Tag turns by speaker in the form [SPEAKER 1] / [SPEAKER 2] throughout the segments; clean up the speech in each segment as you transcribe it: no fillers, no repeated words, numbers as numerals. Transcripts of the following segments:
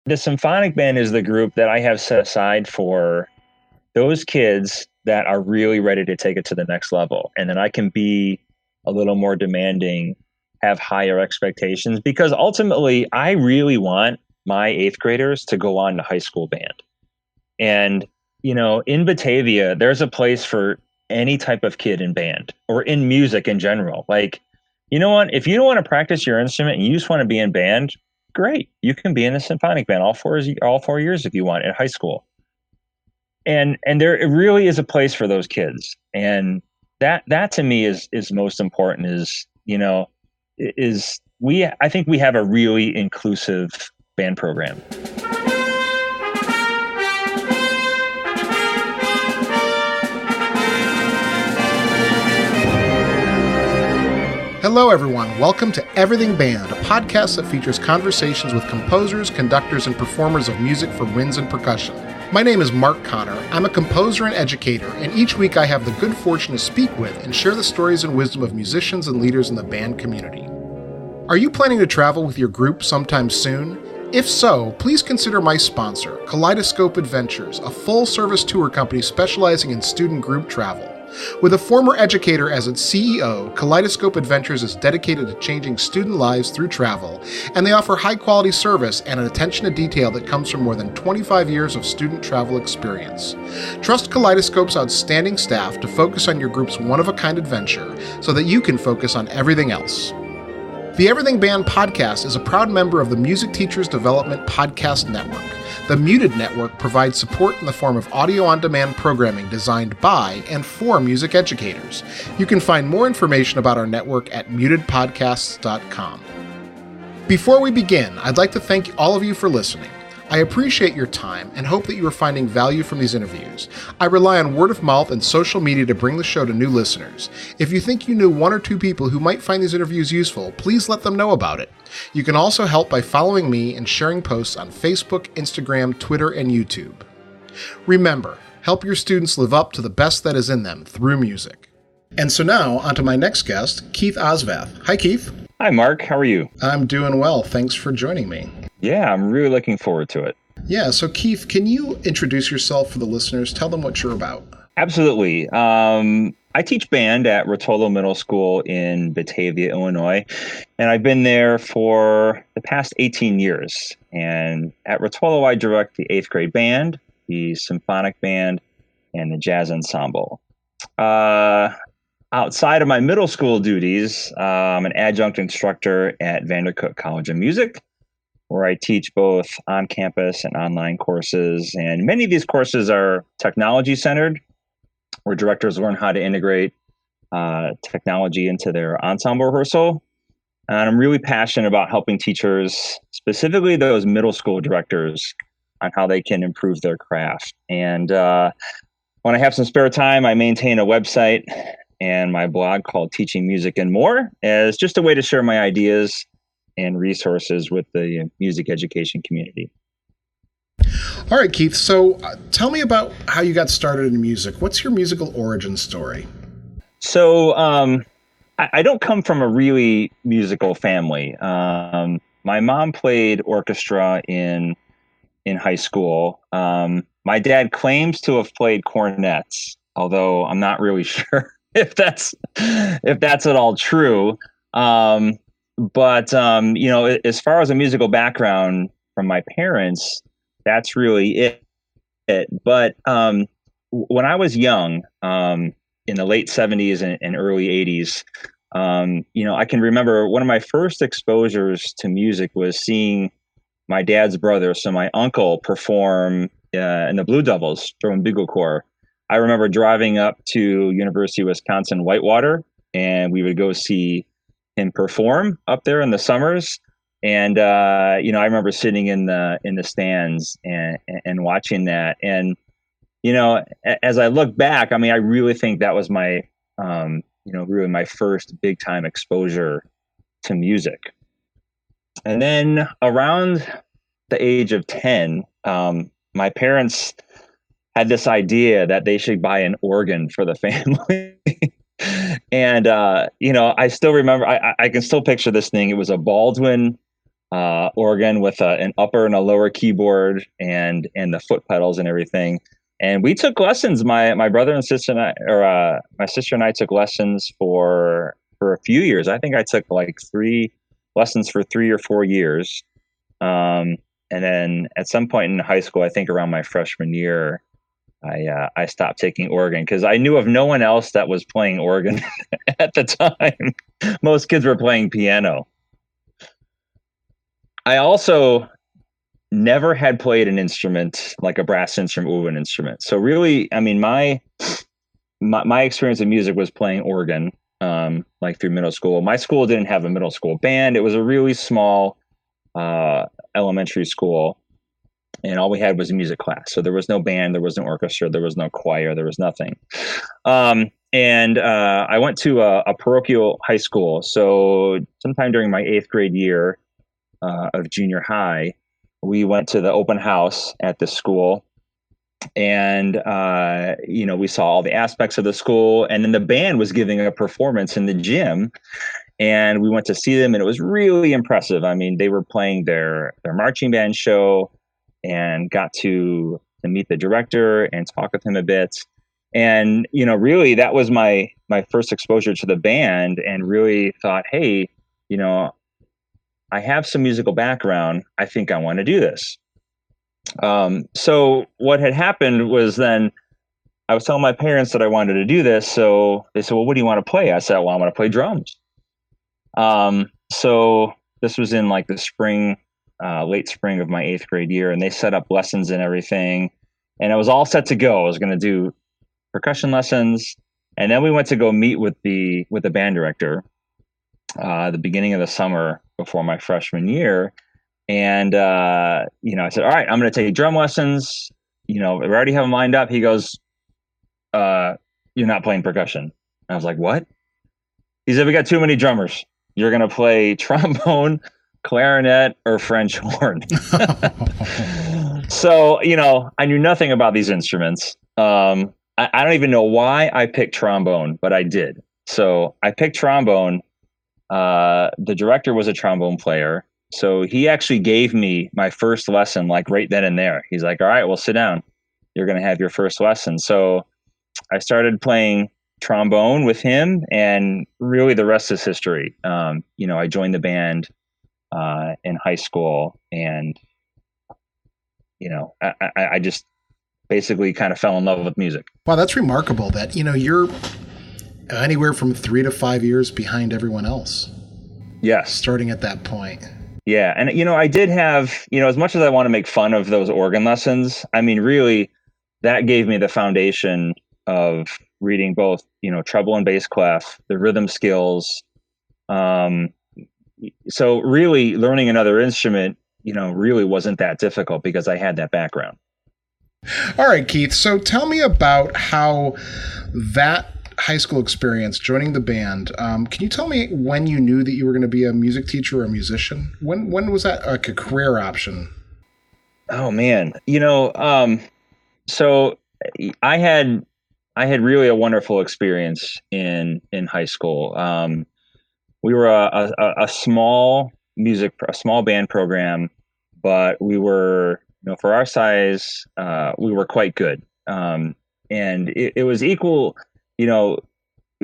[SPEAKER 1] The symphonic band is the group that I have set aside for those kids that are really ready to take it to the next level. And then I can be a little more demanding, have higher expectations, because ultimately I really want my eighth graders to go on to high school band. And, in Batavia, there's a place for any type of kid in band or in music in general. Like, you know what? If you don't want to practice your instrument and you just want to be in band, great. You can be in the symphonic band all 4 years if you want in high school. And there it really is a place for those kids. And that to me is most important I think we have a really inclusive band program.
[SPEAKER 2] Hello, everyone. Welcome to Everything Band, a podcast that features conversations with composers, conductors, and performers of music for winds and percussion. My name is Mark Connor. I'm a composer and educator, and each week I have the good fortune to speak with and share the stories and wisdom of musicians and leaders in the band community. Are you planning to travel with your group sometime soon? If so, please consider my sponsor, Kaleidoscope Adventures, a full-service tour company specializing in student group travel. With a former educator as its CEO, Kaleidoscope Adventures is dedicated to changing student lives through travel, and they offer high-quality service and an attention to detail that comes from more than 25 years of student travel experience. Trust Kaleidoscope's outstanding staff to focus on your group's one-of-a-kind adventure so that you can focus on everything else. The Everything Band podcast is a proud member of the Music Teachers Development Podcast Network. The Muted Network provides support in the form of audio-on-demand programming designed by and for music educators. You can find more information about our network at mutedpodcasts.com. Before we begin, I'd like to thank all of you for listening. I appreciate your time and hope that you are finding value from these interviews. I rely on word of mouth and social media to bring the show to new listeners. If you think you knew one or two people who might find these interviews useful, please let them know about it. You can also help by following me and sharing posts on Facebook, Instagram, Twitter, and YouTube. Remember, help your students live up to the best that is in them through music. And so now, on to my next guest, Keith Ozsvath. Hi, Keith.
[SPEAKER 1] Hi, Mark. How are you?
[SPEAKER 2] I'm doing well. Thanks for joining me.
[SPEAKER 1] Yeah, I'm really looking forward to it.
[SPEAKER 2] Yeah, so Keith, can you introduce yourself for the listeners? Tell them what you're about.
[SPEAKER 1] Absolutely. I teach band at Rotolo Middle School in Batavia, Illinois, and I've been there for the past 18 years. And at Rotolo, I direct the 8th grade band, the symphonic band, and the jazz ensemble. Outside of my middle school duties, I'm an adjunct instructor at Vandercook College of Music, where I teach both on-campus and online courses. And many of these courses are technology-centered, where directors learn how to integrate technology into their ensemble rehearsal. And I'm really passionate about helping teachers, specifically those middle school directors, on how they can improve their craft. And when I have some spare time, I maintain a website and my blog called Teaching Music and More, as just a way to share my ideas and resources with the music education community.
[SPEAKER 2] All right, Keith. So tell me about how you got started in music. What's your musical origin story?
[SPEAKER 1] So I don't come from a really musical family. My mom played orchestra in high school. My dad claims to have played cornets, although I'm not really sure if that's at all true. But as far as a musical background from my parents, that's really it. But when I was young, in the late 70s and early 80s, I can remember one of my first exposures to music was seeing my dad's brother, so my uncle, perform in the Blue Devils from Bugle Corps. I remember driving up to University of Wisconsin Whitewater, and we would go see him perform up there in the summers. And, I remember sitting in the stands and watching that. And, as I look back, I mean, I really think that was my, really my first big time exposure to music. And then around the age of 10, my parents had this idea that they should buy an organ for the family. And, I still remember, I can still picture this thing. It was a Baldwin organ with an upper and a lower keyboard and the foot pedals and everything. And we took lessons. My brother and sister and I, or my sister and I, took lessons for a few years. I think I took like 3 lessons for 3 or 4 years. And then at some point in high school, I think around my freshman year, I stopped taking organ because I knew of no one else that was playing organ at the time. Most kids were playing piano. I also never had played an instrument like a brass instrument or an instrument. So really, I mean, my experience in music was playing organ, like through middle school. My school didn't have a middle school band. It was a really small elementary school, and all we had was a music class. So there was no band, there was no orchestra, there was no choir, there was nothing. And I went to a parochial high school. So sometime during my 8th grade year of junior high, we went to the open house at the school, and we saw all the aspects of the school. And then the band was giving a performance in the gym, and we went to see them, and it was really impressive. I mean, they were playing their marching band show, and got to meet the director and talk with him a bit. And really, that was my first exposure to the band, and really thought, hey, I have some musical background. I think I want to do this. So what had happened was, then I was telling my parents that I wanted to do this. So they said, well, what do you want to play? I said, well, I want to play drums. So this was in like the spring, late spring of my 8th grade year, and they set up lessons and everything. And I was all set to go. I was going to do percussion lessons. And then we went to go meet with the band director the beginning of the summer before my freshman year. And, I said, all right, I'm going to take drum lessons. We already have them lined up. He goes, you're not playing percussion. I was like, what? He said, we got too many drummers. You're going to play trombone, clarinet, or French horn. So, I knew nothing about these instruments. I don't even know why I picked trombone, but I did. So I picked trombone. The director was a trombone player. So he actually gave me my first lesson, like right then and there. He's like, all right, well, sit down. You're going to have your first lesson. So I started playing trombone with him, and really the rest is history. I joined the band in high school, and, I just basically kind of fell in love with music.
[SPEAKER 2] Wow, that's remarkable that, you're anywhere from 3 to 5 years behind everyone else.
[SPEAKER 1] Yes.
[SPEAKER 2] Starting at that point.
[SPEAKER 1] Yeah. And, I did have, as much as I want to make fun of those organ lessons, I mean, really, that gave me the foundation of reading both, treble and bass clef, the rhythm skills. So really learning another instrument, really wasn't that difficult because I had that background.
[SPEAKER 2] All right, Keith. So tell me about how that high school experience, joining the band, can you tell me when you knew that you were going to be a music teacher or a musician? When was that like a career option?
[SPEAKER 1] Oh man, so I had really a wonderful experience in high school. We were a small band program, but we were, for our size, we were quite good. And it was equal,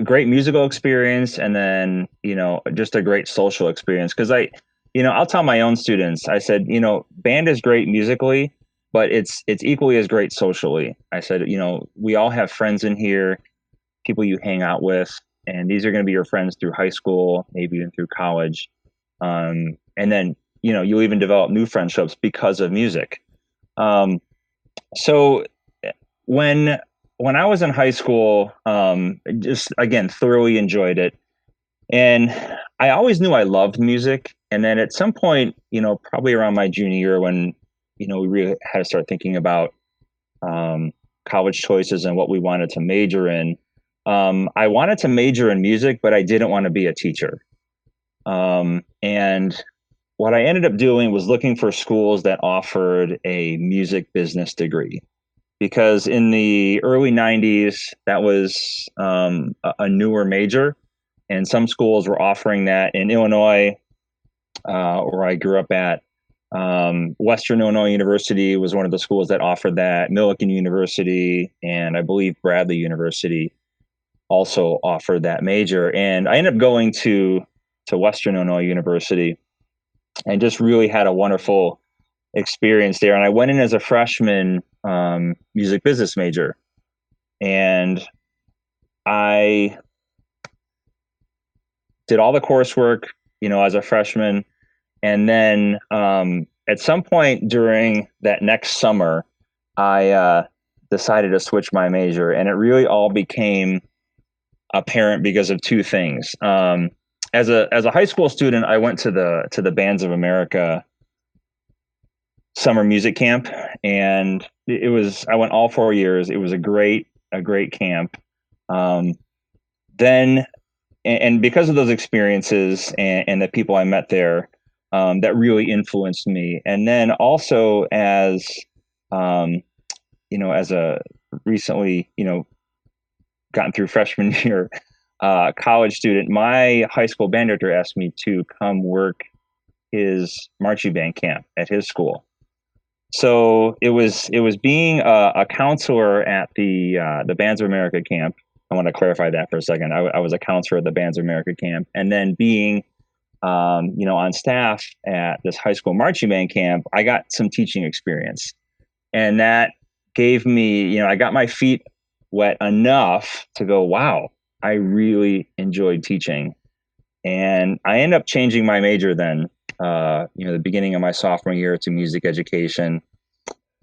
[SPEAKER 1] great musical experience, and then, just a great social experience. Cause I'll tell my own students, I said, band is great musically, but it's equally as great socially. I said, we all have friends in here, people you hang out with, and these are going to be your friends through high school, maybe even through college. And then, you'll even develop new friendships because of music. So when I was in high school, just again, thoroughly enjoyed it. And I always knew I loved music. And then at some point, probably around my junior year, when, we really had to start thinking about college choices and what we wanted to major in. I wanted to major in music, but I didn't want to be a teacher. And what I ended up doing was looking for schools that offered a music business degree. Because in the early 90s, that was a newer major, and some schools were offering that. In Illinois, where I grew up at. Western Illinois University was one of the schools that offered that. Millikan University and I believe Bradley University also offered that major. And I ended up going to Western Illinois University and just really had a wonderful experience there. And I went in as a freshman music business major. And I did all the coursework, as a freshman. And then at some point during that next summer, I decided to switch my major. And it really all became apparent because of two things. As a high school student, I went to the Bands of America summer music camp, and I went all 4 years. It was a great camp. Then, and because of those experiences and the people I met there, that really influenced me. And then also as a recently, gotten through freshman year, college student, my high school band director asked me to come work his marching band camp at his school. So it was being a counselor at the Bands of America camp. I want to clarify that for a second. I was a counselor at the Bands of America camp, and then being on staff at this high school marching band camp, I got some teaching experience, and that gave me, I got my feet wet enough to go, wow, I really enjoyed teaching. And I ended up changing my major then, the beginning of my sophomore year to music education.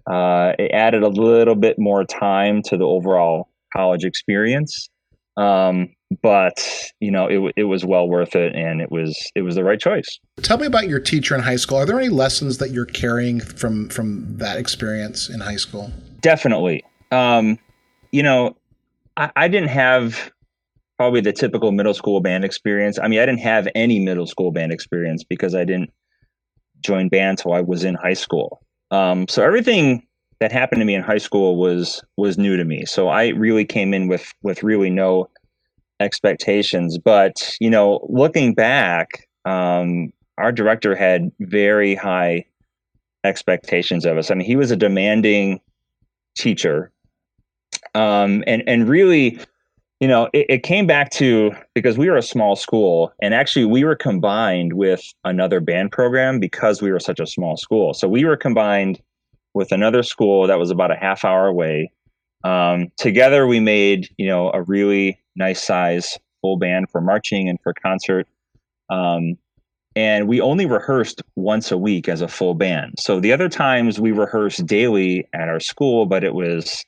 [SPEAKER 1] It added a little bit more time to the overall college experience. But it was well worth it, and it was the right choice.
[SPEAKER 2] Tell me about your teacher in high school. Are there any lessons that you're carrying from that experience in high school?
[SPEAKER 1] Definitely. I didn't have probably the typical middle school band experience. I mean, I didn't have any middle school band experience because I didn't join band till I was in high school. So everything that happened to me in high school was new to me. So I really came in with really no expectations. But, looking back, our director had very high expectations of us. I mean, he was a demanding teacher. And really, it came back to, because we were a small school, and actually we were combined with another band program because we were such a small school. So we were combined with another school that was about a half hour away. Together we made, a really nice size full band for marching and for concert. And we only rehearsed once a week as a full band. So the other times we rehearsed daily at our school, but it was,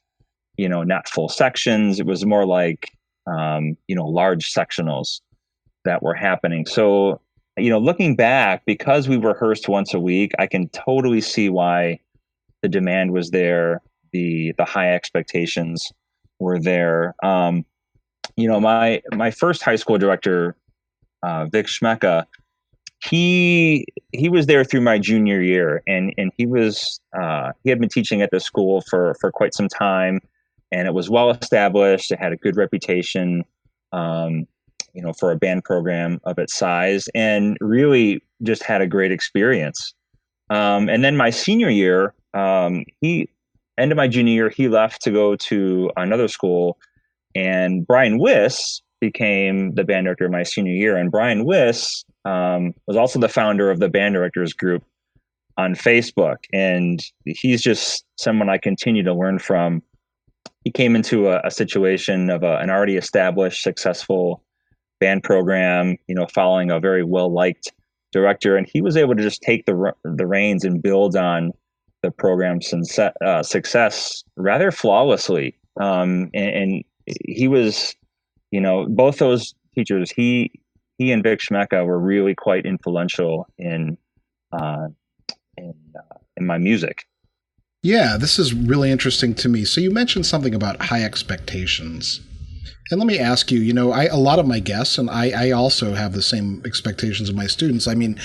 [SPEAKER 1] not full sections. It was more like, large sectionals that were happening. So, looking back, because we rehearsed once a week, I can totally see why the demand was there. The high expectations were there. My first high school director, Vic Schmecka, he was there through my junior year, and he had been teaching at the school for quite some time. And it was well established. It had a good reputation, for a band program of its size, and really just had a great experience. And then my senior year, end of my junior year, he left to go to another school, and Brian Wiss became the band director of my senior year. And Brian Wiss was also the founder of the band directors group on Facebook, and he's just someone I continue to learn from. He came into a situation of an already established, successful band program, following a very well-liked director, and he was able to just take the reins and build on the program's success rather flawlessly. And he was, both those teachers, he and Vic Schmecka were really quite influential in my music.
[SPEAKER 2] Yeah, this is really interesting to me. So you mentioned something about high expectations. And let me ask you, a lot of my guests, and I also have the same expectations of my students. I mean,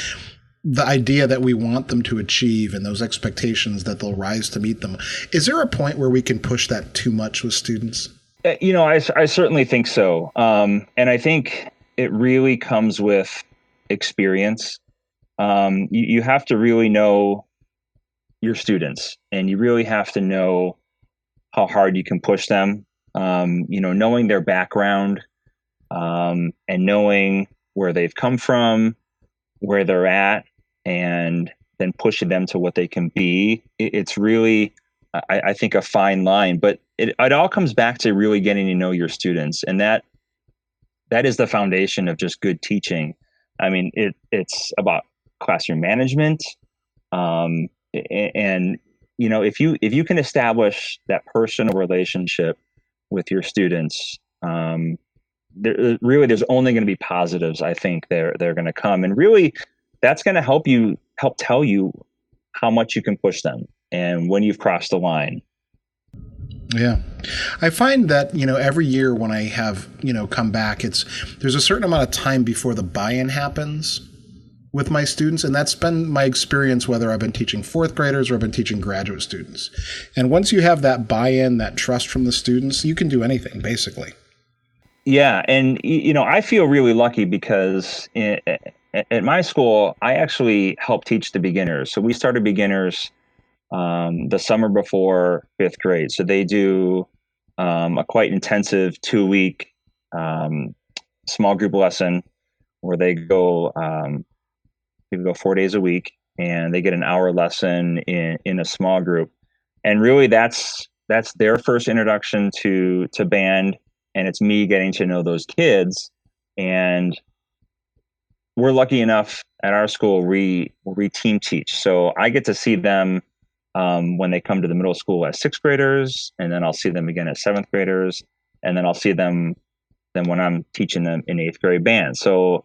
[SPEAKER 2] the idea that we want them to achieve and those expectations that they'll rise to meet them. Is there a point where we can push that too much with students?
[SPEAKER 1] I certainly think so. And I think it really comes with experience. You have to really know your students, and you really have to know how hard you can push them. Knowing their background, and knowing where they've come from, where they're at, and then pushing them to what they can be. It's really, I think, a fine line, but it all comes back to really getting to know your students, and that is the foundation of just good teaching. I mean, it's about classroom management, and if you can establish that personal relationship with your students, there's only going to be positives. I think they're going to come, and really, that's going to help tell you how much you can push them and when you've crossed the line.
[SPEAKER 2] Yeah. I find that, every year when I have, come back, there's a certain amount of time before the buy-in happens with my students. And that's been my experience, whether I've been teaching fourth graders or I've been teaching graduate students. And once you have that buy-in, that trust from the students, you can do anything, basically.
[SPEAKER 1] Yeah. And, I feel really lucky because at my school, I actually help teach the beginners. So we started beginners the summer before fifth grade. So they do a quite intensive 2-week small group lesson where they go 4 days a week, and they get an hour lesson in a small group. And really, that's their first introduction to band, and it's me getting to know those kids. And we're lucky enough at our school, we team teach, so I get to see them when they come to the middle school as sixth graders, and then I'll see them again as seventh graders, and then I'll see them when I'm teaching them in eighth grade band. So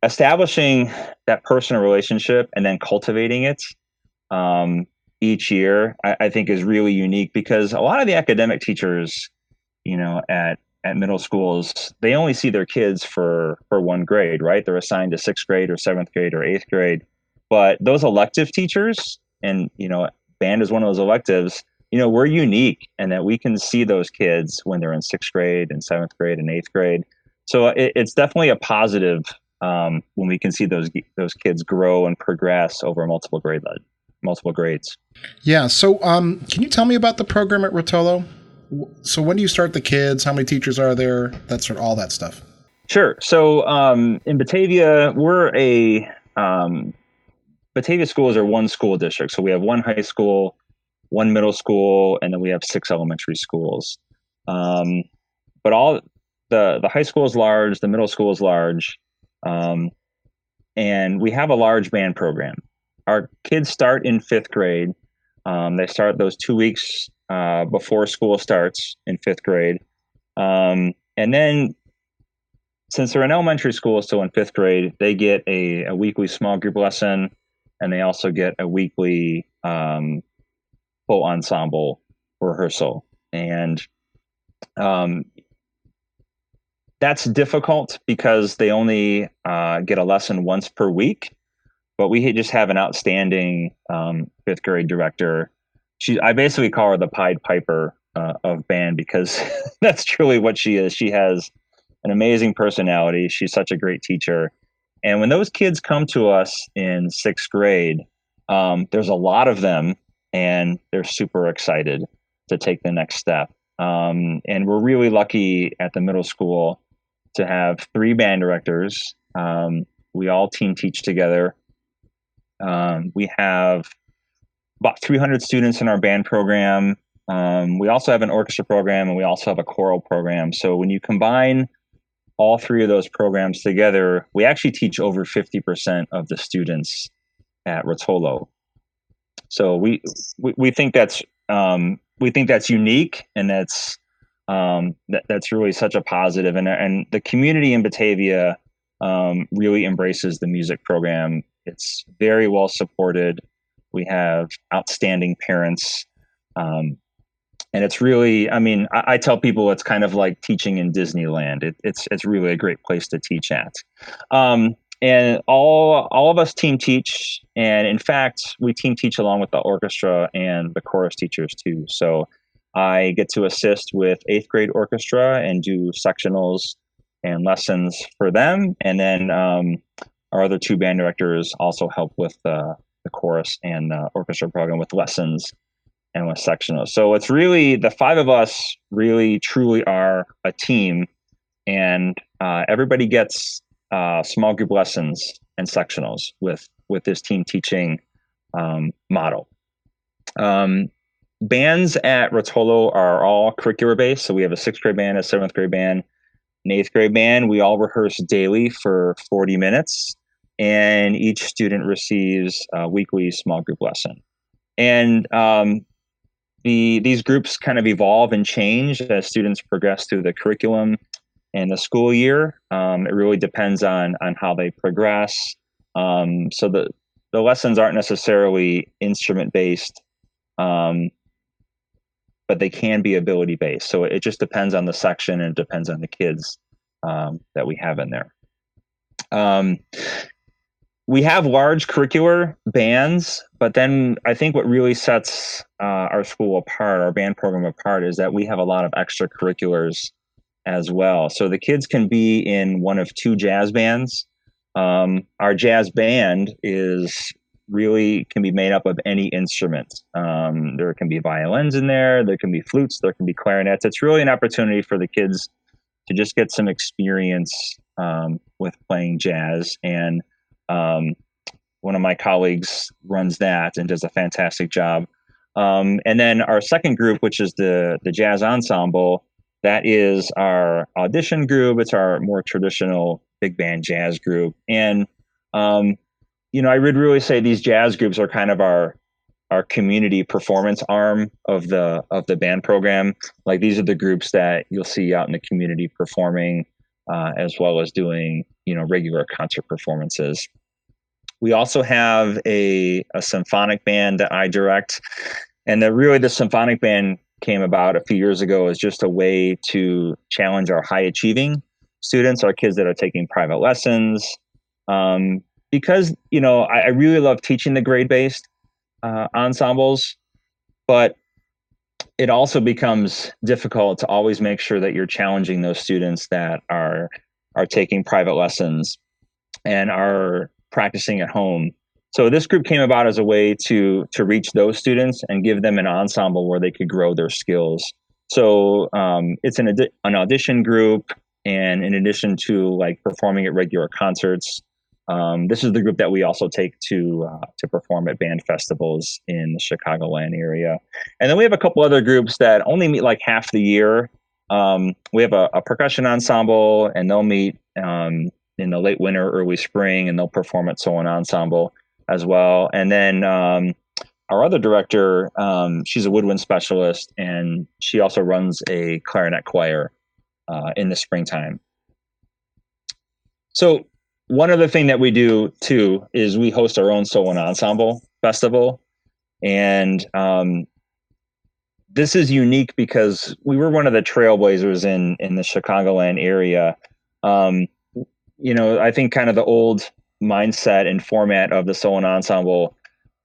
[SPEAKER 1] establishing that personal relationship and then cultivating it each year, I think is really unique, because a lot of the academic teachers, at middle schools, they only see their kids for one grade, right? They're assigned to sixth grade or seventh grade or eighth grade. But those elective teachers, and band is one of those electives, we're unique in that we can see those kids when they're in sixth grade and seventh grade and eighth grade. So it's definitely a positive when we can see those kids grow and progress over multiple grades.
[SPEAKER 2] Yeah. So can you tell me about the program at Rotolo? So when do you start the kids? How many teachers are there? That's all that stuff.
[SPEAKER 1] Sure. So in Batavia, Batavia schools are one school district. So we have one high school, one middle school, and then we have 6 elementary schools. But all the high school is large, the middle school is large, and we have a large band program. Our kids start in fifth grade. They start those 2 weeks before school starts in fifth grade. And then, since they're in elementary school, still in fifth grade, they get a weekly small group lesson, and they also get a weekly full ensemble rehearsal. And that's difficult because they only get a lesson once per week. But we just have an outstanding fifth grade director. I basically call her the Pied Piper of band, because that's truly what she is. She has an amazing personality. She's such a great teacher. And when those kids come to us in sixth grade, there's a lot of them, and they're super excited to take the next step. And we're really lucky at the middle school to have 3 band directors. We all team teach together. We have about 300 students in our band program. We also have an orchestra program, and we also have a choral program. So when you combine all 3 of those programs together, we actually teach over 50% of the students at Rotolo. So we think that's unique, and that's really such a positive. And the community in Batavia really embraces the music program. It's very well supported. We have outstanding parents. And it's really, I tell people it's kind of like teaching in Disneyland. It's really a great place to teach at. And all of us team teach. And in fact, we team teach along with the orchestra and the chorus teachers too. So I get to assist with 8th grade orchestra and do sectionals and lessons for them. And then our other two band directors also help with the chorus and the orchestra program with lessons and with sectionals. So it's really, the five of us really truly are a team, and everybody gets small group lessons and sectionals with this team teaching model. Bands at Rotolo are all curricular based. So we have a 6th grade band, a 7th grade band, an 8th grade band. We all rehearse daily for 40 minutes, and each student receives a weekly small group lesson. And these groups kind of evolve and change as students progress through the curriculum and the school year. It really depends on how they progress. So the lessons aren't necessarily instrument based, but they can be ability based. So it just depends on the section, and it depends on the kids that we have in there. We have large curricular bands, but then I think what really sets our school apart, our band program apart, is that we have a lot of extracurriculars as well. So the kids can be in one of 2 jazz bands. Our jazz band can be made up of any instrument. There can be violins in there can be flutes, there can be clarinets. It's really an opportunity for the kids to just get some experience with playing jazz. And one of my colleagues runs that and does a fantastic job. And then our second group, which is the jazz ensemble, that is our audition group. It's our more traditional big band jazz group. And I would really say these jazz groups are kind of our community performance arm of the band program. Like, these are the groups that you'll see out in the community performing, as well as doing, regular concert performances. We also have a symphonic band that I direct, and the symphonic band came about a few years ago as just a way to challenge our high achieving students, our kids that are taking private lessons. Because, I really love teaching the grade-based ensembles, but it also becomes difficult to always make sure that you're challenging those students that are taking private lessons and are practicing at home. So this group came about as a way to reach those students and give them an ensemble where they could grow their skills. So it's an audition group, and in addition to performing at regular concerts, this is the group that we also take to perform at band festivals in the Chicagoland area. And then we have a couple other groups that only meet half the year. We have a percussion ensemble, and they'll meet in the late winter, early spring, and they'll perform at Solon Ensemble as well. And then our other director, she's a woodwind specialist, and she also runs a clarinet choir in the springtime. So one other thing that we do too is we host our own Solon Ensemble Festival. And this is unique because we were one of the trailblazers in the Chicagoland area. I think kind of the old mindset and format of the Solon Ensemble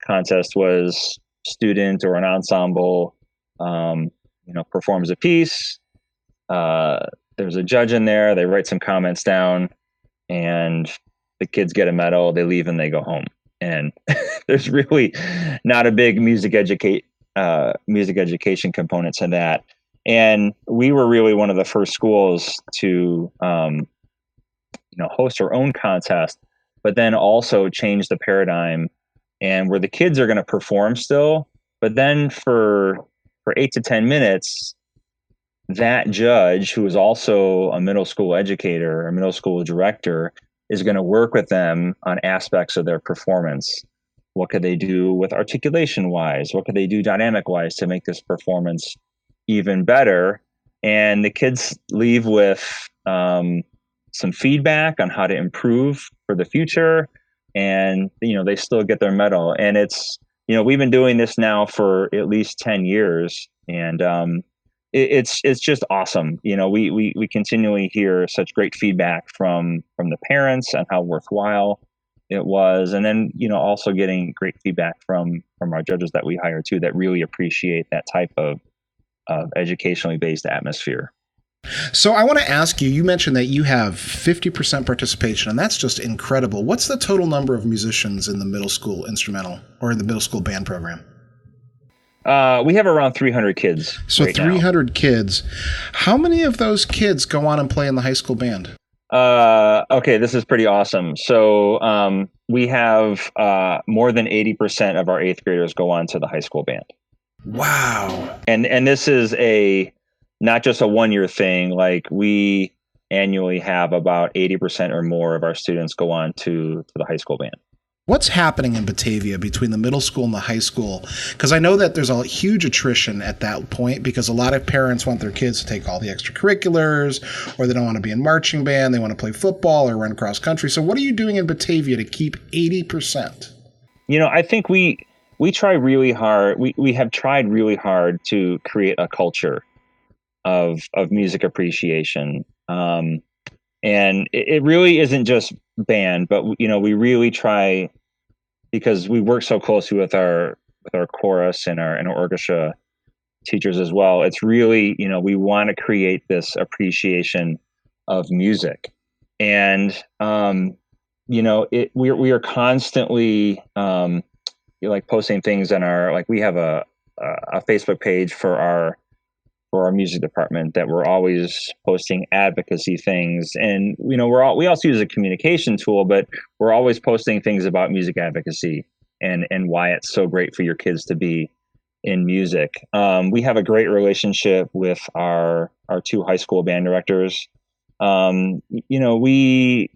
[SPEAKER 1] contest was student or an ensemble, performs a piece. There's a judge in there. They write some comments down, and the kids get a medal. They leave and they go home. And there's really not a big music education component to that. And we were really one of the first schools to host our own contest, but then also change the paradigm, and where the kids are going to perform still, but then for 8 to 10 minutes, that judge, who is also a middle school educator, a middle school director, is going to work with them on aspects of their performance. What could they do with articulation wise? What could they do dynamic wise to make this performance even better? And the kids leave with some feedback on how to improve for the future. And, they still get their medal. And it's, we've been doing this now for at least 10 years. And it's just awesome. We continually hear such great feedback from the parents on how worthwhile it was. And then, also getting great feedback from our judges that we hire too, that really appreciate that type of educationally based atmosphere.
[SPEAKER 2] So I want to ask you, you mentioned that you have 50% participation, and that's just incredible. What's the total number of musicians in the middle school instrumental or in the middle school band program?
[SPEAKER 1] We have around 300 kids.
[SPEAKER 2] So
[SPEAKER 1] right
[SPEAKER 2] 300 kids. How many of those kids go on and play in the high school band?
[SPEAKER 1] Okay, this is pretty awesome. So we have more than 80% of our eighth graders go on to the high school band.
[SPEAKER 2] Wow.
[SPEAKER 1] And this is not just a 1-year thing. Like, we annually have about 80% or more of our students go on to the high school band.
[SPEAKER 2] What's happening in Batavia between the middle school and the high school? Because I know that there's a huge attrition at that point because a lot of parents want their kids to take all the extracurriculars, or they don't want to be in marching band, they want to play football or run cross country. So what are you doing in Batavia to keep 80%?
[SPEAKER 1] I think we try really hard. We have tried really hard to create a culture of music appreciation. And it really isn't just band, but we really try, because we work so closely with our chorus and our orchestra teachers as well. It's really, we want to create this appreciation of music. And we are constantly posting things on we have a Facebook page for our music department that we're always posting advocacy things. And we also use a communication tool, but we're always posting things about music advocacy and why it's so great for your kids to be in music. We have a great relationship with our two high school band directors. We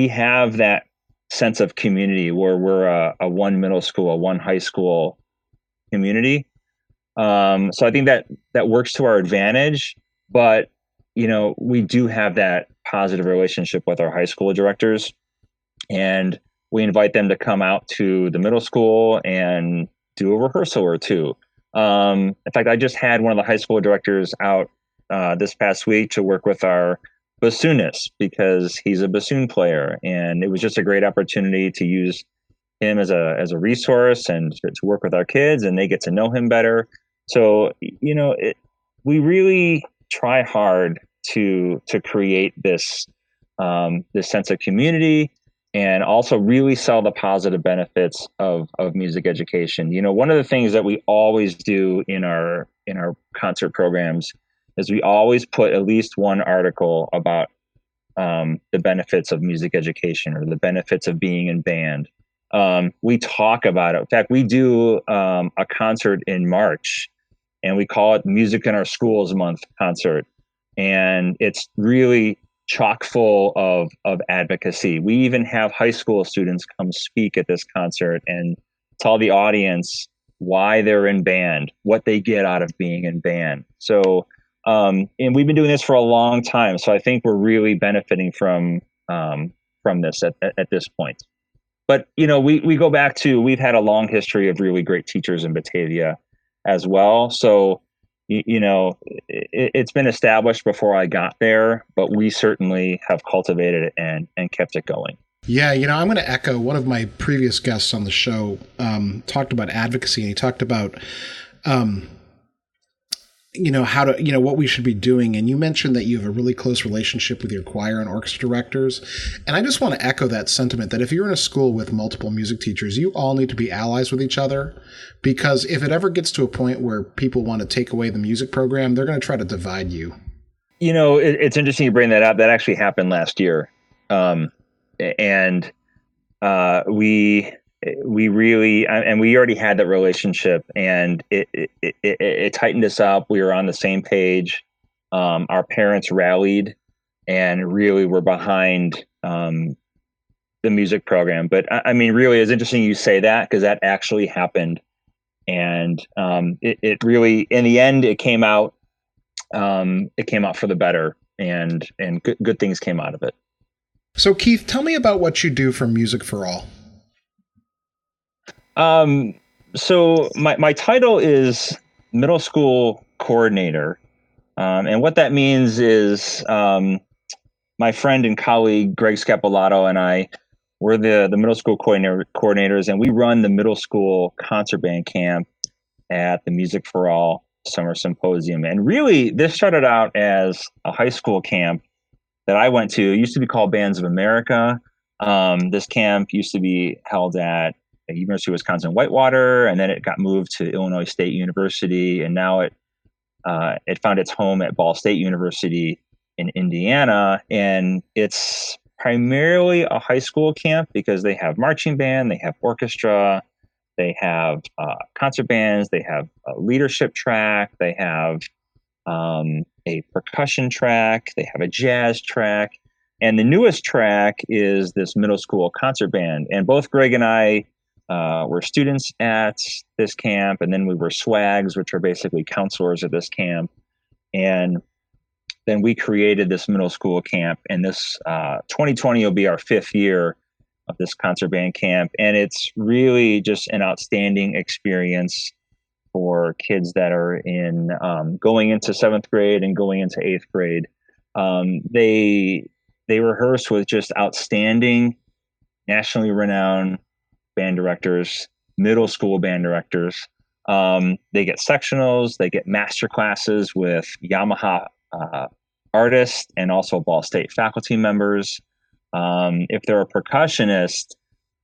[SPEAKER 1] have that sense of community where we're a one middle school, a one high school community. So I think that works to our advantage, but we do have that positive relationship with our high school directors, and we invite them to come out to the middle school and do a rehearsal or two. In fact, I just had one of the high school directors out this past week to work with our bassoonist, because he's a bassoon player, and it was just a great opportunity to use him as a resource and to work with our kids, and they get to know him better. So, we really try hard to create this sense of community, and also really sell the positive benefits of music education. One of the things that we always do in our concert programs is we always put at least one article about the benefits of music education or the benefits of being in band. We talk about it. In fact, we do a concert in March, and we call it Music in Our Schools Month concert. And it's really chock full of advocacy. We even have high school students come speak at this concert and tell the audience why they're in band, what they get out of being in band. So, and we've been doing this for a long time. So I think we're really benefiting from this at this point. But, we go back to, we've had a long history of really great teachers in Batavia as well. So, it's been established before I got there, but we certainly have cultivated it and kept it going.
[SPEAKER 2] Yeah, I'm going to echo one of my previous guests on the show, talked about advocacy, and he talked about how to, what we should be doing. And you mentioned that you have a really close relationship with your choir and orchestra directors. And I just want to echo that sentiment that if you're in a school with multiple music teachers, you all need to be allies with each other, because if it ever gets to a point where people want to take away the music program, they're going to try to divide you.
[SPEAKER 1] It's interesting you bring that up. That actually happened last year. We really, and we already had that relationship, and it tightened us up. We were on the same page. Our parents rallied and really were behind the music program. But really, it's interesting you say that, because that actually happened. And it really, in the end, it came out for the better, and good things came out of it.
[SPEAKER 2] So Keith, tell me about what you do for Music for All.
[SPEAKER 1] So my title is middle school coordinator. And what that means is, my friend and colleague, Greg Scapolato, and I, we're the middle school coordinators, and we run the middle school concert band camp at the Music for All Summer Symposium. And really, this started out as a high school camp that I went to. It used to be called Bands of America. This camp used to be held at the University of Wisconsin Whitewater, and then it got moved to Illinois State University, and now it found its home at Ball State University in Indiana. And it's primarily a high school camp because they have marching band, they have orchestra, they have concert bands, they have a leadership track, they have a percussion track, they have a jazz track, and the newest track is this middle school concert band. And both Greg and I were students at this camp, and then we were swags, which are basically counselors at this camp. And then we created this middle school camp, and this 2020 will be our 5th year of this concert band camp. And it's really just an outstanding experience for kids that are in going into 7th grade and going into 8th grade. They rehearse with just outstanding, nationally renowned band directors, middle school band directors. They get sectionals, they get master classes with Yamaha artists and also Ball State faculty members. If they're a percussionist,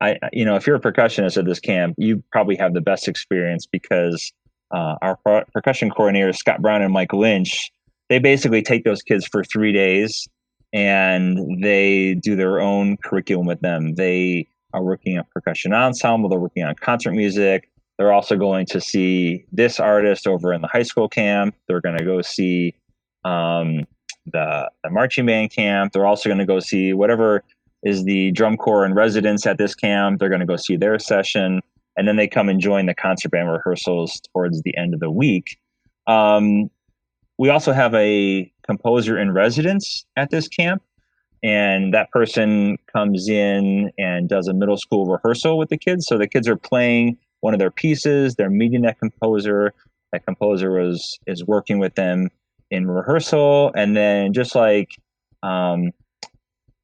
[SPEAKER 1] if you're a percussionist at this camp, you probably have the best experience because our percussion coordinators, Scott Brown and Mike Lynch, they basically take those kids for 3 days and they do their own curriculum with them. They are working on percussion ensemble, they're working on concert music. They're also going to see this artist over in the high school camp. They're going to go see the marching band camp. They're also going to go see whatever is the drum corps in residence at this camp. They're going to go see their session. And then they come and join the concert band rehearsals towards the end of the week. We also have a composer in residence at this camp. And that person comes in and does a middle school rehearsal with the kids. So the kids are playing one of their pieces. They're meeting that composer. That composer is working with them in rehearsal. And then just like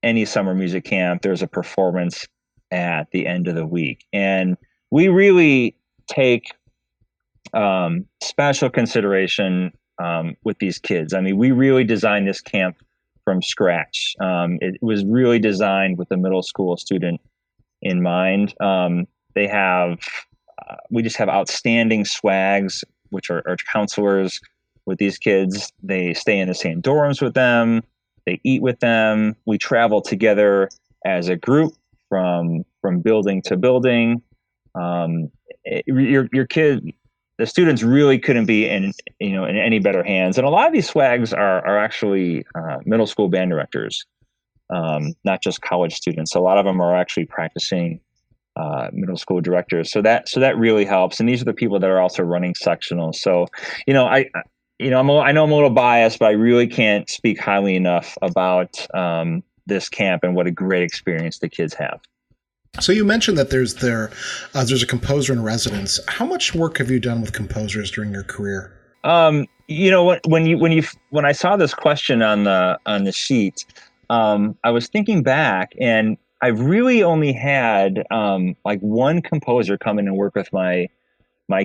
[SPEAKER 1] any summer music camp, there's a performance at the end of the week. And we really take special consideration with these kids. I mean, we really designed this camp from scratch. It was really designed with the middle school student in mind. We just have outstanding swags, which are counselors with these kids. They stay in the same dorms with them. They eat with them. We travel together as a group from building to building. Your kid, the students really couldn't be in any better hands. And a lot of these swags are actually middle school band directors, not just college students. A lot of them are actually practicing middle school directors. So that really helps. And these are the people that are also running sectionals. So, I know I'm a little biased, but I really can't speak highly enough about this camp and what a great experience the kids have.
[SPEAKER 2] So you mentioned that there's a composer in residence. How much work have you done with composers during your career?
[SPEAKER 1] When I saw this question on the sheet, I was thinking back, and I really only had like one composer come in and work with my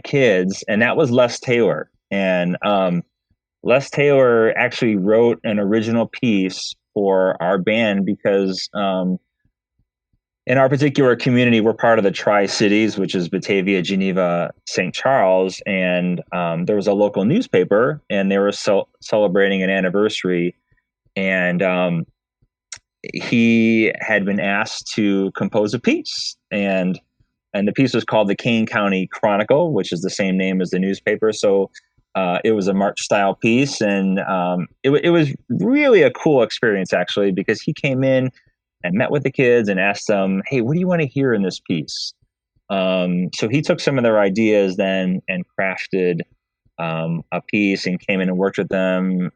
[SPEAKER 1] kids, and that was Les Taylor. And Les Taylor actually wrote an original piece for our band because in our particular community, we're part of the Tri-Cities, which is Batavia, Geneva, St. Charles. And there was a local newspaper, and they were celebrating an anniversary. And he had been asked to compose a piece. And the piece was called the Kane County Chronicle, which is the same name as the newspaper. So it was a March style piece. And it was really a cool experience, actually, because he came in and met with the kids and asked them, hey, what do you want to hear in this piece? So he took some of their ideas then and crafted a piece and came in and worked with them.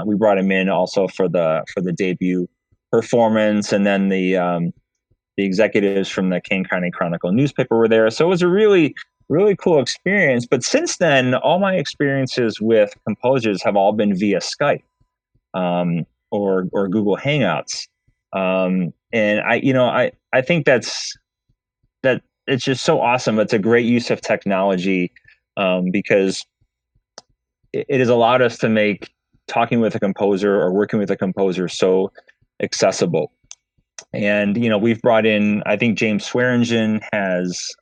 [SPEAKER 1] We brought him in also for the debut performance, and then the executives from the Kane County Chronicle newspaper were there. So it was a really, really cool experience. But since then, all my experiences with composers have all been via Skype or Google Hangouts. And I think that it's just so awesome. It's a great use of technology because it has allowed us to make talking with a composer or working with a composer so accessible. And, we've brought in, I think James Swearingen has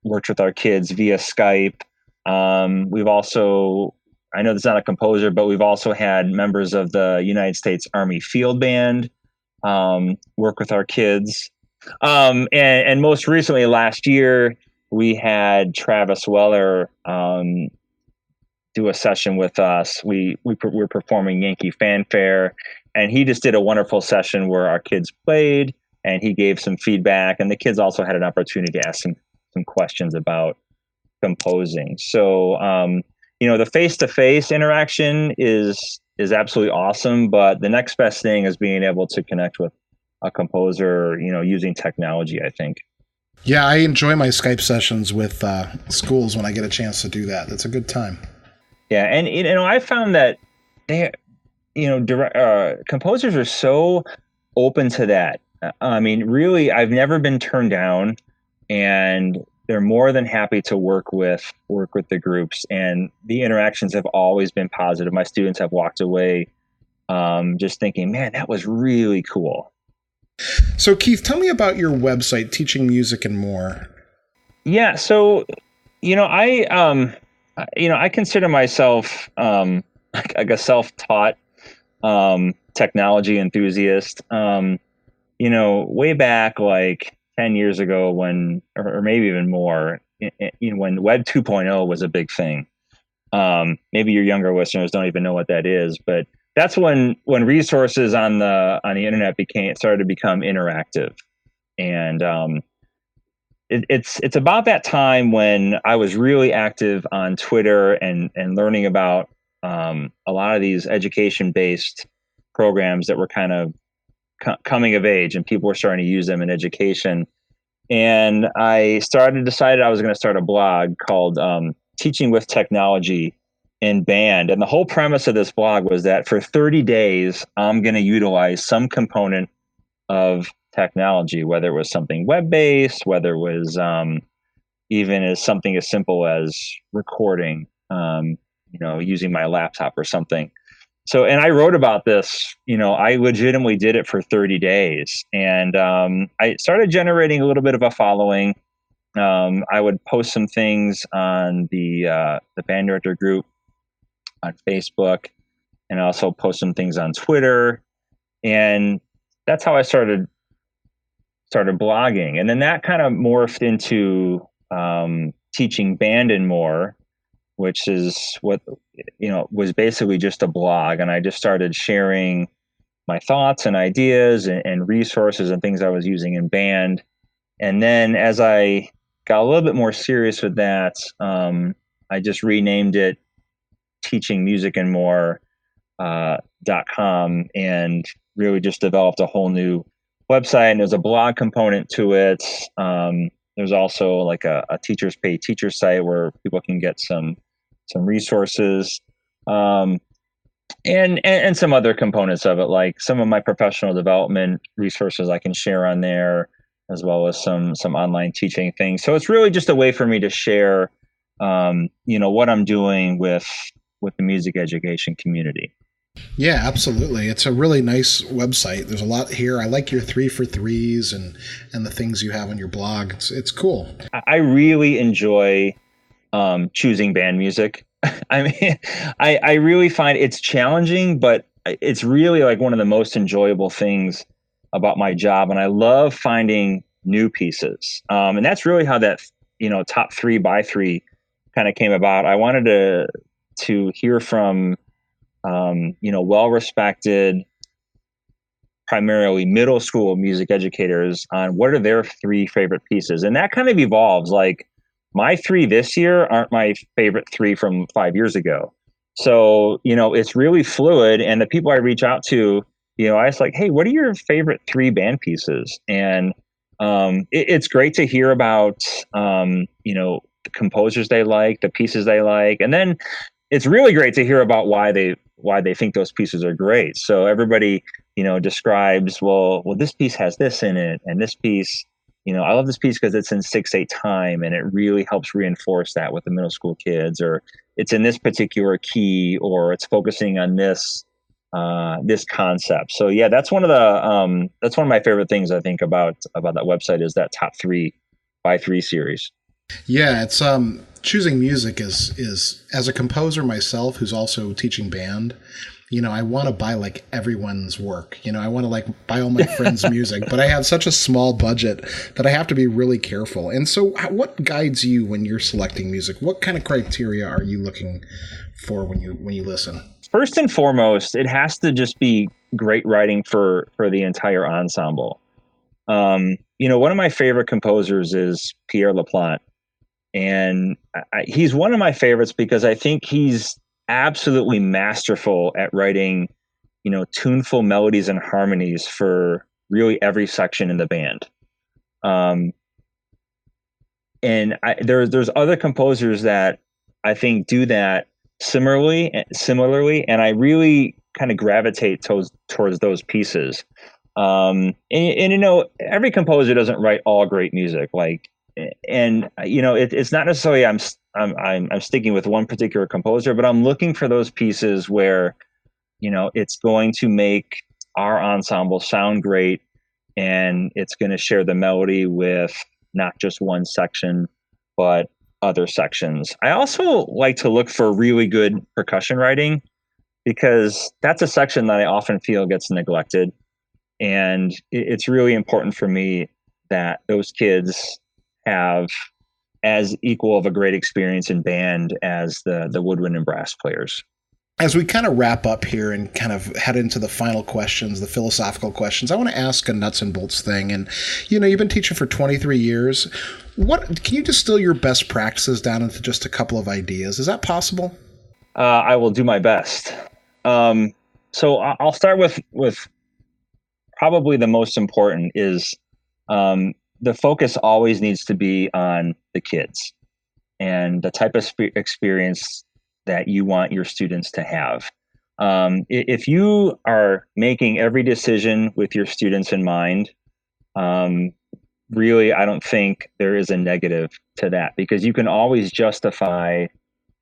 [SPEAKER 1] worked with our kids via Skype. We've also, I know it's not a composer, but we've also had members of the United States Army Field Band work with our kids. And most recently, last year, we had Travis Weller do a session with us. We're performing Yankee Fanfare, and he just did a wonderful session where our kids played, and he gave some feedback, and the kids also had an opportunity to ask some questions about composing. So, the face-to-face interaction is absolutely awesome, but the next best thing is being able to connect with a composer, using technology, I think.
[SPEAKER 2] Yeah, I enjoy my Skype sessions with schools when I get a chance to do that. It's a good time.
[SPEAKER 1] Yeah, and I found that composers are so open to that. I mean, really, I've never been turned down, and they're more than happy to work with the groups, and the interactions have always been positive. My students have walked away just thinking, man, that was really cool.
[SPEAKER 2] So, Keith, tell me about your website, Teaching Music and More.
[SPEAKER 1] Yeah, so I consider myself like a self-taught technology enthusiast. Way back like 10 years ago when, or maybe even more, when Web 2.0 was a big thing. Maybe your younger listeners don't even know what that is, but that's when resources on the internet started to become interactive. And it's about that time when I was really active on Twitter and learning about a lot of these education-based programs that were kind of coming of age, and people were starting to use them in education. And I decided I was going to start a blog called Teaching with Technology in Band. And the whole premise of this blog was that for 30 days, I'm going to utilize some component of technology, whether it was something web-based, whether it was even as something as simple as recording, using my laptop or something. So, and I wrote about this, I legitimately did it for 30 days, and I started generating a little bit of a following. I would post some things on the band director group on Facebook, and I also post some things on Twitter, and that's how I started blogging. And then that kind of morphed into Teaching Band and More, which is what, was basically just a blog. And I just started sharing my thoughts and ideas and resources and things I was using in band. And then as I got a little bit more serious with that, I just renamed it Teaching Music and More .com, and really just developed a whole new website. And there's a blog component to it. There's also like a teachers pay teacher site where people can get some resources, and some other components of it, like some of my professional development resources I can share on there, as well as some online teaching things. So it's really just a way for me to share, what I'm doing with the music education community.
[SPEAKER 2] Yeah, absolutely. It's a really nice website. There's a lot here. I like your 3 for 3s and the things you have on your blog. It's cool.
[SPEAKER 1] I really enjoy choosing band music. I mean, I really find it's challenging, but it's really like one of the most enjoyable things about my job. And I love finding new pieces. And that's really how that, top 3 by 3 kind of came about. I wanted to hear from, well-respected, primarily middle school music educators on what are their 3 favorite pieces. And that kind of evolves. Like my 3 this year aren't my favorite 3 from 5 years ago. So, it's really fluid. And the people I reach out to, I was like, hey, what are your favorite 3 band pieces? And it's great to hear about, the composers they like, the pieces they like. And then it's really great to hear about why they think those pieces are great. So everybody, describes, well, this piece has this in it, and this piece I love this piece because it's in 6/8 time, and it really helps reinforce that with the middle school kids, or it's in this particular key, or it's focusing on this concept. So yeah, that's one of my favorite things I think about that website is that top 3 by 3 series.
[SPEAKER 2] Yeah, it's choosing music is as a composer myself who's also teaching band, I want to buy like everyone's work. I want to like buy all my friends' music, but I have such a small budget that I have to be really careful. And so what guides you when you're selecting music? What kind of criteria are you looking for when you listen?
[SPEAKER 1] First and foremost, it has to just be great writing for the entire ensemble. One of my favorite composers is Pierre Laplante. And he's one of my favorites because I think he's absolutely masterful at writing, tuneful melodies and harmonies for really every section in the band. There's other composers that I think do that similarly, and I really kind of gravitate towards those pieces. Every composer doesn't write all great music, it's not necessarily I'm sticking with one particular composer, but I'm looking for those pieces where, it's going to make our ensemble sound great, and it's going to share the melody with not just one section, but other sections. I also like to look for really good percussion writing because that's a section that I often feel gets neglected. And it's really important for me that those kids have as equal of a great experience in band as the woodwind and brass players.
[SPEAKER 2] As we kind of wrap up here and kind of head into the final questions, the philosophical questions, I want to ask a nuts and bolts thing. And, you've been teaching for 23 years. Can you distill your best practices down into just a couple of ideas? Is that possible?
[SPEAKER 1] I will do my best. So I'll start with probably the most important is the focus always needs to be on the kids and the type of experience that you want your students to have. If you are making every decision with your students in mind, really, I don't think there is a negative to that because you can always justify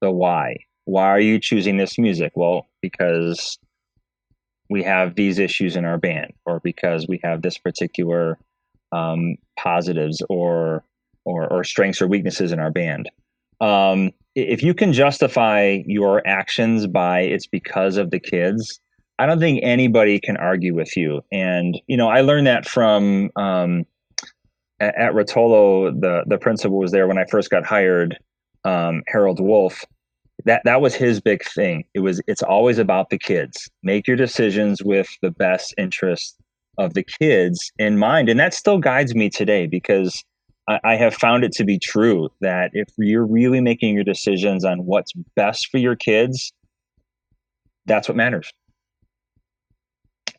[SPEAKER 1] the why. Why are you choosing this music? Well, because we have these issues in our band, or because we have this particular positives or strengths or weaknesses in our band. If you can justify your actions by it's because of the kids, I don't think anybody can argue with you. And, I learned that from at Rotolo, the principal was there when I first got hired, Harold Wolf. That was his big thing. It's always about the kids. Make your decisions with the best interest of the kids in mind. And that still guides me today because I have found it to be true that if you're really making your decisions on what's best for your kids, that's what matters.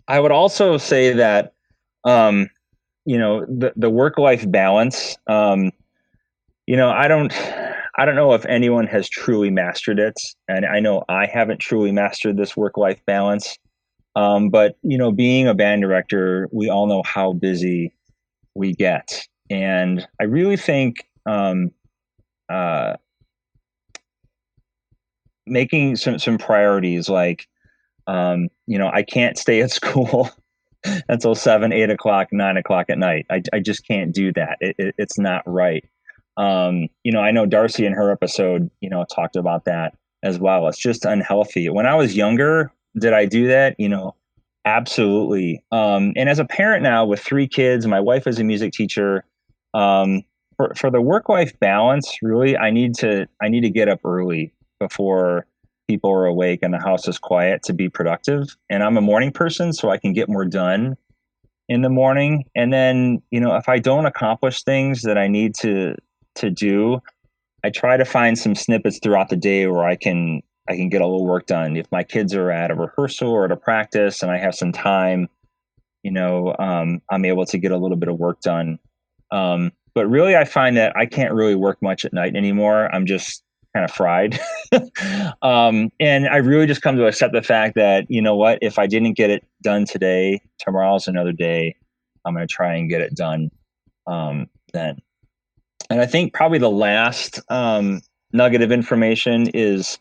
[SPEAKER 1] I would also say that, the work-life balance, I don't know if anyone has truly mastered it. And I know I haven't truly mastered this work-life balance. But, being a band director, we all know how busy we get. And I really think making some priorities like, I can't stay at school until 7, 8 o'clock, 9 o'clock at night. I just can't do that. It's not right. I know Darcy in her episode, talked about that as well. It's just unhealthy. When I was younger, did I do that? Absolutely. And as a parent now with 3 kids, my wife is a music teacher. For the work-life balance, really, I need to get up early before people are awake and the house is quiet to be productive. And I'm a morning person, so I can get more done in the morning. And then, if I don't accomplish things that I need to do, I try to find some snippets throughout the day where I can get a little work done. If my kids are at a rehearsal or at a practice and I have some time, I'm able to get a little bit of work done. But really, I find that I can't really work much at night anymore. I'm just kind of fried. And I really just come to accept the fact that, if I didn't get it done today, tomorrow's another day. I'm going to try and get it done then. And I think probably the last nugget of information is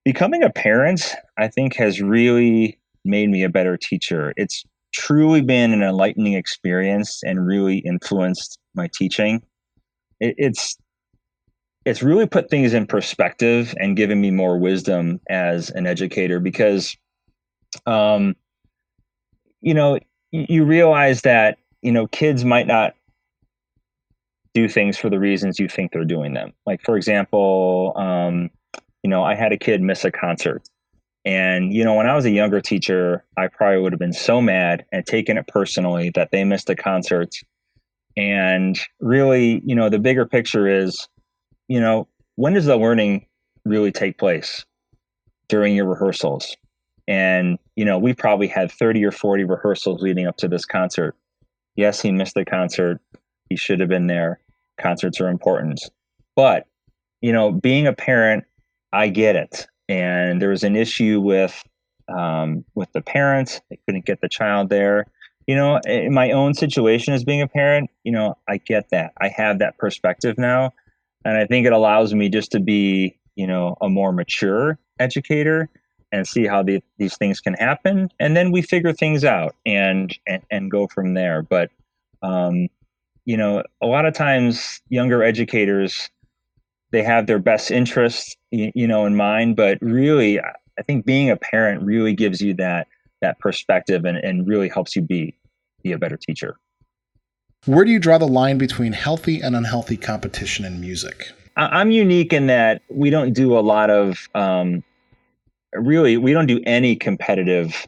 [SPEAKER 1] becoming a parent, I think, has really made me a better teacher. It's truly been an enlightening experience and really influenced my teaching. It's really put things in perspective and given me more wisdom as an educator because, um, you realize that, kids might not do things for the reasons you think they're doing them. Like, for example, I had a kid miss a concert. And, when I was a younger teacher, I probably would have been so mad and taken it personally that they missed a concert. And really, the bigger picture is, when does the learning really take place? During your rehearsals. And, we probably had 30 or 40 rehearsals leading up to this concert. Yes, he missed the concert. He should have been there. Concerts are important. But, being a parent, I get it. And there was an issue with the parents. They couldn't get the child there. In my own situation as being a parent, I get that. I have that perspective now. And I think it allows me just to be, a more mature educator and see how these things can happen. And then we figure things out and go from there. But, a lot of times younger educators, they have their best interests, in mind. But really, I think being a parent really gives you that perspective and really helps you be a better teacher.
[SPEAKER 2] Where do you draw the line between healthy and unhealthy competition in music?
[SPEAKER 1] I'm unique in that we don't do a lot of, we don't do any competitive,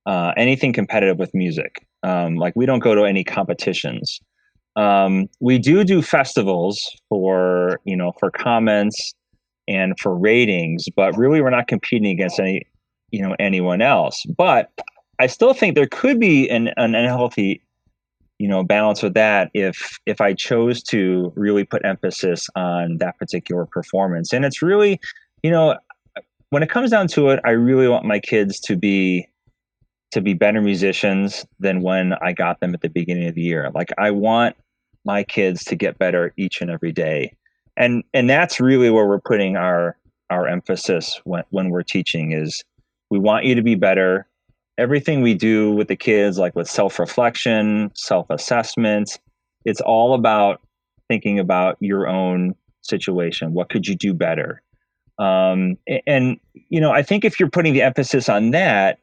[SPEAKER 1] anything competitive with music. Like we don't go to any competitions. We do festivals for comments and for ratings, but really we're not competing against anyone else. But I still think there could be an unhealthy balance with that if I chose to really put emphasis on that particular performance. And it's really, when it comes down to it, I really want my kids to be better musicians than when I got them at the beginning of the year. Like I want my kids to get better each and every day. And that's really where we're putting our emphasis when we're teaching is we want you to be better. Everything we do with the kids, like with self-reflection, self-assessment, it's all about thinking about your own situation. What could you do better? And I think if you're putting the emphasis on that,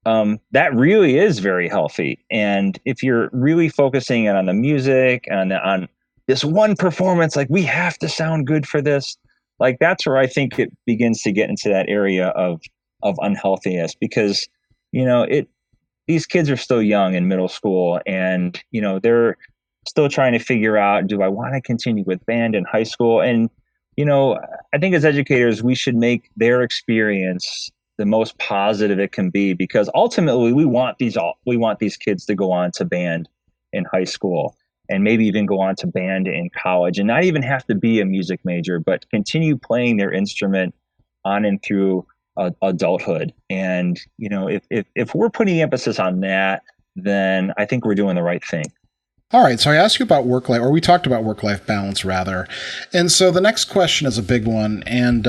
[SPEAKER 1] that really is very healthy. And if you're really focusing on the music and on this one performance, like we have to sound good for this, like that's where I think it begins to get into that area of unhealthiness because these kids are still young in middle school and, they're still trying to figure out, do I want to continue with band in high school? And, I think as educators, we should make their experience the most positive it can be because ultimately we want these kids to go on to band in high school and maybe even go on to band in college and not even have to be a music major, but continue playing their instrument on and through adulthood. And, if we're putting emphasis on that, then I think we're doing the right thing.
[SPEAKER 2] All right. So I asked you about work-life, or we talked about work-life balance rather. And so the next question is a big one, and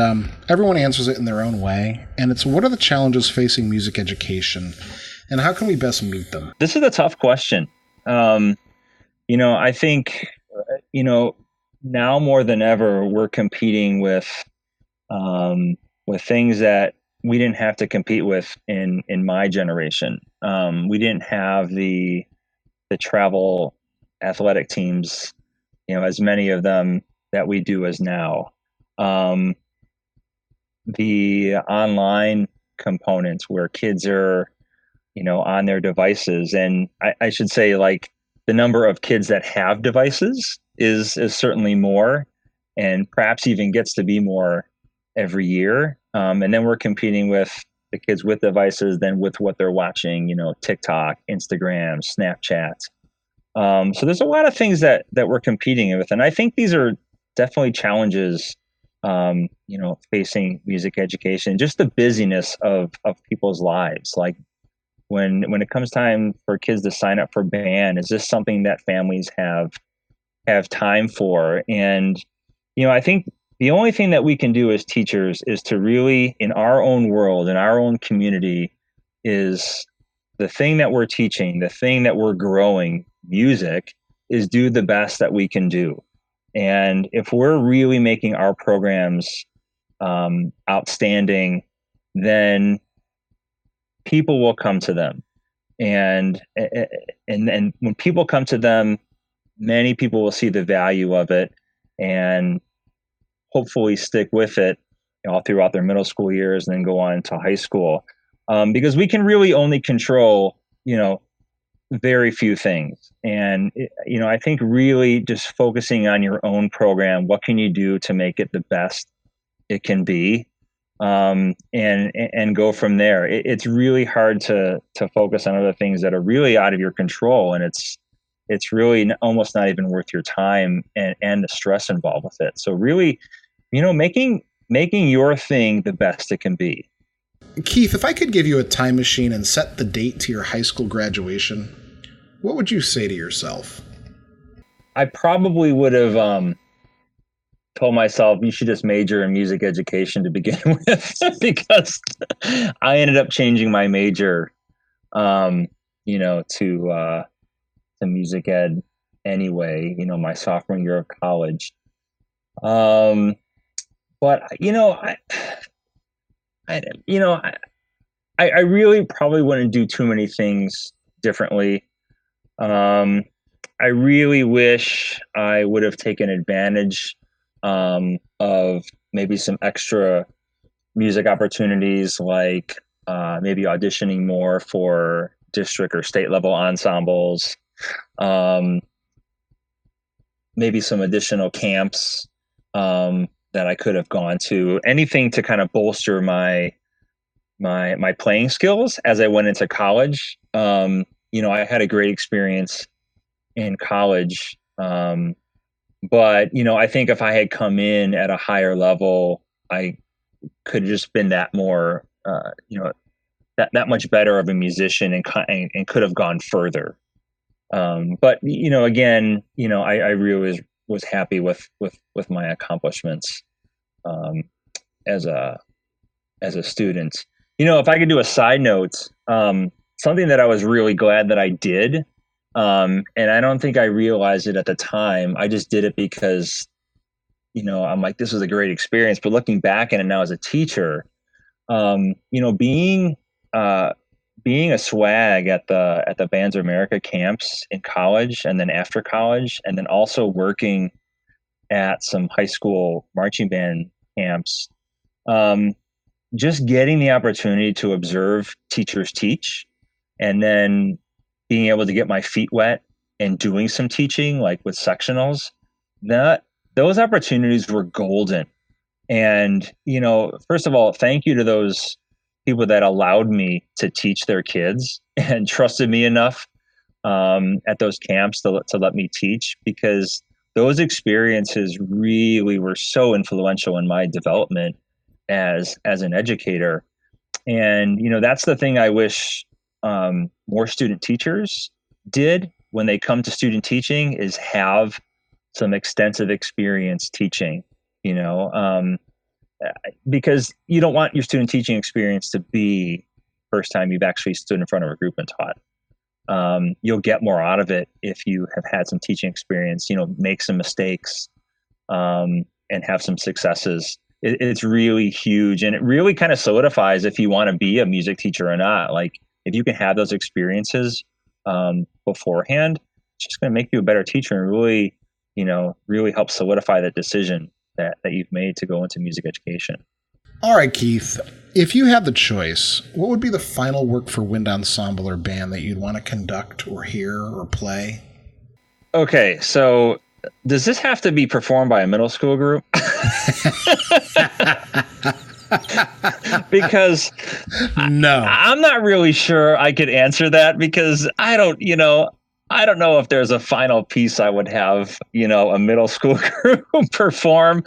[SPEAKER 2] everyone answers it in their own way. And it's, what are the challenges facing music education, and how can we best meet them?
[SPEAKER 1] This is a tough question. I think, now more than ever, we're competing with things that we didn't have to compete with in my generation. We didn't have the travel athletic teams, as many of them that we do as now. The online components where kids are, on their devices. And I should say, like, the number of kids that have devices is certainly more and perhaps even gets to be more every year. And then we're competing with the kids with devices, then with what they're watching, TikTok, Instagram, Snapchat. So there's a lot of things that we're competing with. And I think these are definitely challenges, facing music education, just the busyness of people's lives. Like when it comes time for kids to sign up for band, is this something that families have have time for. And, I think the only thing that we can do as teachers is to really, in our own world, in our own community, is the thing that we're teaching, the thing that we're growing, music, is do the best that we can do. And if we're really making our programs outstanding, then people will come to them. And when people come to them, many people will see the value of it and hopefully stick with it all throughout their middle school years and then go on to high school. Because we can really only control, very few things. And, I think really just focusing on your own program, what can you do to make it the best it can be? And go from there. It's really hard to focus on other things that are really out of your control. And it's really almost not even worth your time and the stress involved with it. So really, making your thing the best it can be.
[SPEAKER 2] Keith, if I could give you a time machine and set the date to your high school graduation, what would you say to yourself?
[SPEAKER 1] I probably would have told myself you should just major in music education to begin with, because I ended up changing my major, to music ed anyway, my sophomore year of college. But I really probably wouldn't do too many things differently. I really wish I would have taken advantage of maybe some extra music opportunities, like maybe auditioning more for district or state level ensembles, maybe some additional camps that I could have gone to, anything to kind of bolster my playing skills as I went into college. I had a great experience in college. But, I think if I had come in at a higher level, I could have just been that more, that much better of a musician and could have gone further. But, again, I really was happy with my accomplishments as a student. If I could do a side note, something that I was really glad that I did, and I don't think I realized it at the time. I just did it because, I'm like, this was a great experience. But looking back at it now as a teacher, being a swag at the Bands of America camps in college and then after college, and then also working at some high school marching band camps, just getting the opportunity to observe teachers teach, and then being able to get my feet wet and doing some teaching, like with sectionals, those opportunities were golden. And, first of all, thank you to those people that allowed me to teach their kids and trusted me enough at those camps to let me teach, because those experiences really were so influential in my development as an educator. And, that's the thing I wish more student teachers did when they come to student teaching, is have some extensive experience teaching, because you don't want your student teaching experience to be first time you've actually stood in front of a group and taught. You'll get more out of it if you have had some teaching experience, make some mistakes, and have some successes. It's really huge, and it really kind of solidifies if you want to be a music teacher or not. Like, if you can have those experiences beforehand, it's just going to make you a better teacher and really, really help solidify that decision that you've made to go into music education.
[SPEAKER 2] All right, Keith, if you had the choice, what would be the final work for wind ensemble or band that you'd want to conduct or hear or play?
[SPEAKER 1] Okay, so does this have to be performed by a middle school group? Because
[SPEAKER 2] no,
[SPEAKER 1] I'm not really sure I could answer that, because I don't know if there's a final piece I would have, a middle school group perform.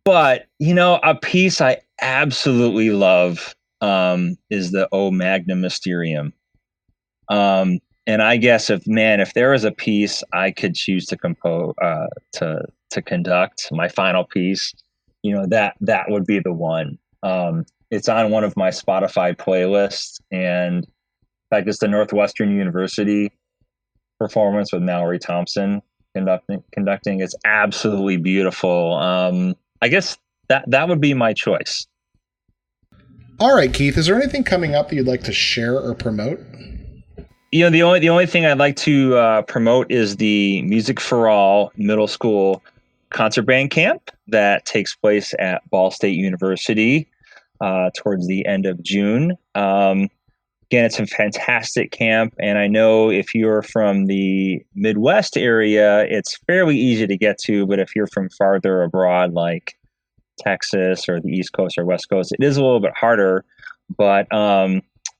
[SPEAKER 1] But, a piece I absolutely love is the Magnum Mysterium. And And I guess if there was a piece I could choose to compose, to conduct my final piece, that would be the one. It's on one of my Spotify playlists, and in fact, it's the Northwestern University performance with Mallory Thompson conducting. It's absolutely beautiful. I guess that would be my choice.
[SPEAKER 2] All right, Keith, is there anything coming up that you'd like to share or promote?
[SPEAKER 1] The only thing I'd like to promote is the Music for All Middle School concert band camp that takes place at Ball State University towards the end of June. Again, it's a fantastic camp, and I know if you're from the Midwest area, it's fairly easy to get to, but if you're from farther abroad, like Texas or the East Coast or West Coast, it is a little bit harder, but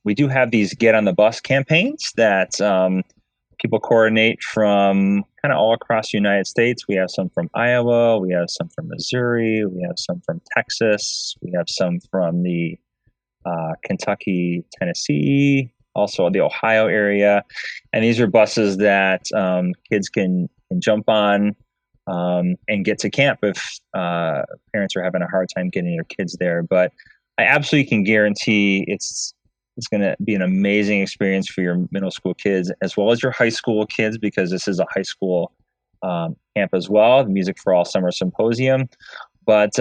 [SPEAKER 1] we do have these Get on the Bus campaigns that people coordinate from kind of all across the United States. We have some from Iowa, we have some from Missouri, we have some from Texas, we have some from the Kentucky, Tennessee, also the Ohio area. And these are buses that kids can jump on and get to camp if parents are having a hard time getting their kids there. But I absolutely can guarantee it's going to be an amazing experience for your middle school kids as well as your high school kids, because this is a high school camp as well, the Music for All Summer Symposium. But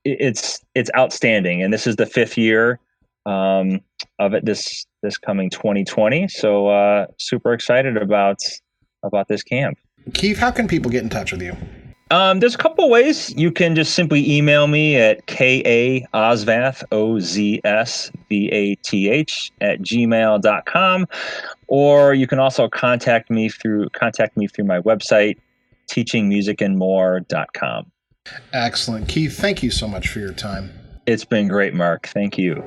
[SPEAKER 1] it's outstanding, and this is the 5th year of it this coming 2020. So super excited about this camp.
[SPEAKER 2] Keith, how can people get in touch with you?
[SPEAKER 1] There's a couple ways. You can just simply email me at Ozsvath, OZSVATH @gmail.com, or you can also contact me through my website, teachingmusicandmore.com.
[SPEAKER 2] Excellent. Keith, thank you so much for your time.
[SPEAKER 1] It's been great, Mark. Thank you.